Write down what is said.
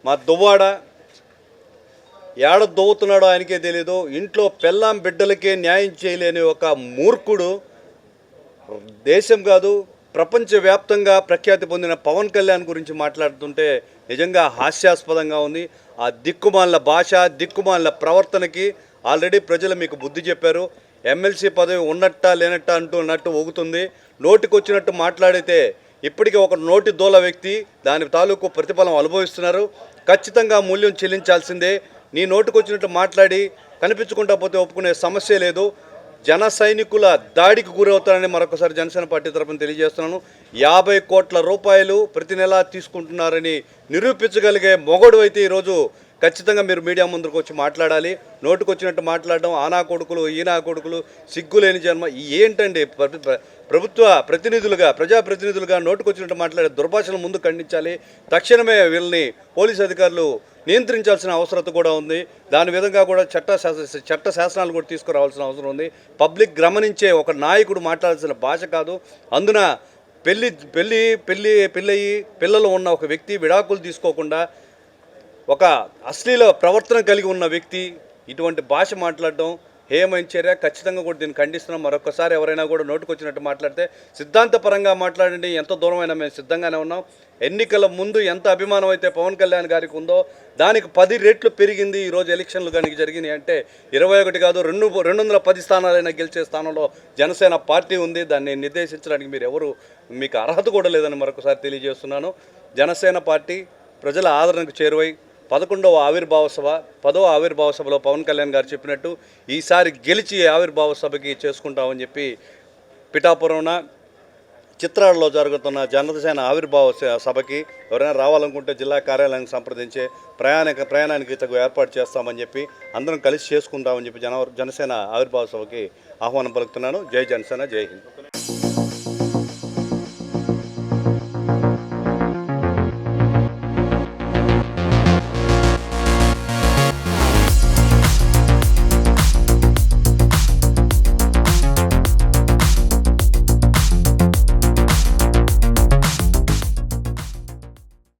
మా దువ్వాడ ఏడ దొవ్వుతున్నాడో ఆయనకే తెలీదు. ఇంట్లో పెళ్ళాం బిడ్డలకే న్యాయం చేయలేని ఒక మూర్ఖుడు దేశం కాదు ప్రపంచవ్యాప్తంగా ప్రఖ్యాతి పొందిన పవన్ కళ్యాణ్ గురించి మాట్లాడుతుంటే నిజంగా హాస్యాస్పదంగా ఉంది. ఆ దిక్కుమాల భాష, దిక్కుమాల ప్రవర్తనకి ఆల్రెడీ ప్రజలు మీకు బుద్ధి చెప్పారు. ఎమ్మెల్సీ పదవి ఉన్నట్టా లేనట్టా అంటున్నట్టు ఊగుతుంది. నోటికొచ్చినట్టు మాట్లాడితే ఇప్పటికీ ఒక నోటి దూల వ్యక్తి దాని తాలూకు ప్రతిఫలం అనుభవిస్తున్నారు. ఖచ్చితంగా మూల్యం చెల్లించాల్సిందే. నీ నోటికొచ్చినట్టు మాట్లాడి కనిపించుకుంటా పోతే ఒప్పుకునే సమస్య లేదు. జన సైనికుల దాడికి గురవుతారని మరొకసారి జనసేన పార్టీ తరఫున తెలియజేస్తున్నాను. 50 కోట్ల రూపాయలు ప్రతి నెలా తీసుకుంటున్నారని నిరూపించగలిగే మొగడు అయితే ఈరోజు ఖచ్చితంగా మీరు మీడియా ముందుకు వచ్చి మాట్లాడాలి. నోటుకొచ్చినట్టు మాట్లాడడం, ఆనా కొడుకులు ఈనా కొడుకులు సిగ్గులేని జన్మ ఏంటండి? ప్రభుత్వ ప్రతినిధులుగా ప్రజాప్రతినిధులుగా నోటుకొచ్చినట్టు మాట్లాడే దుర్భాషను ముందు ఖండించాలి. తక్షణమే వీళ్ళని పోలీసు అధికారులు నియంత్రించాల్సిన అవసరం కూడా ఉంది. దాని విధంగా కూడా చట్ట శాసనాలు కూడా తీసుకురావాల్సిన అవసరం ఉంది. పబ్లిక్ గమనించే ఒక నాయకుడు మాట్లాడాల్సిన భాష కాదు. అందున పెళ్ళయి పిల్లలు ఉన్న ఒక వ్యక్తి విడాకులు తీసుకోకుండా ఒక అశ్లీల ప్రవర్తన కలిగి ఉన్న వ్యక్తి ఇటువంటి భాష మాట్లాడడం హేయమైన చర్య. ఖచ్చితంగా కూడా దీన్ని ఖండిస్తున్నాం. మరొకసారి ఎవరైనా కూడా నోటుకొచ్చినట్టు మాట్లాడితే సిద్ధాంతపరంగా మాట్లాడండి. ఎంత దూరమైనా మేము సిద్ధంగానే ఉన్నాం. ఎన్నికల ముందు ఎంత అభిమానం అయితే పవన్ కళ్యాణ్ గారికి ఉందో దానికి 10 రెట్లు పెరిగింది. ఈరోజు ఎలక్షన్లు కనుక జరిగినాయి అంటే 21 కాదు 210 స్థానాలైనా గెలిచే స్థానంలో జనసేన పార్టీ ఉంది. దాన్ని నిర్దేశించడానికి మీకు అర్హత కూడా లేదని మరొకసారి తెలియజేస్తున్నాను. జనసేన పార్టీ ప్రజల ఆదరణకు చేరువై 11వ ఆవిర్భావ సభ 10వ ఆవిర్భావ సభలో పవన్ కళ్యాణ్ గారు చెప్పినట్టు ఈసారి గెలిచి ఆవిర్భావ సభకి చేసుకుంటామని చెప్పి పిఠాపురంన చిత్రాలలో జరుగుతున్న జనసేన ఆవిర్భావ సభకి ఎవరైనా రావాలనుకుంటే జిల్లా కార్యాలయానికి సంప్రదించే ప్రయాణానికి తగు ఏర్పాటు చేస్తామని చెప్పి అందరం కలిసి చేసుకుంటామని చెప్పి జనసేన ఆవిర్భావ సభకి ఆహ్వానం పలుకుతున్నాను. జై జనసేన, జై హింద్.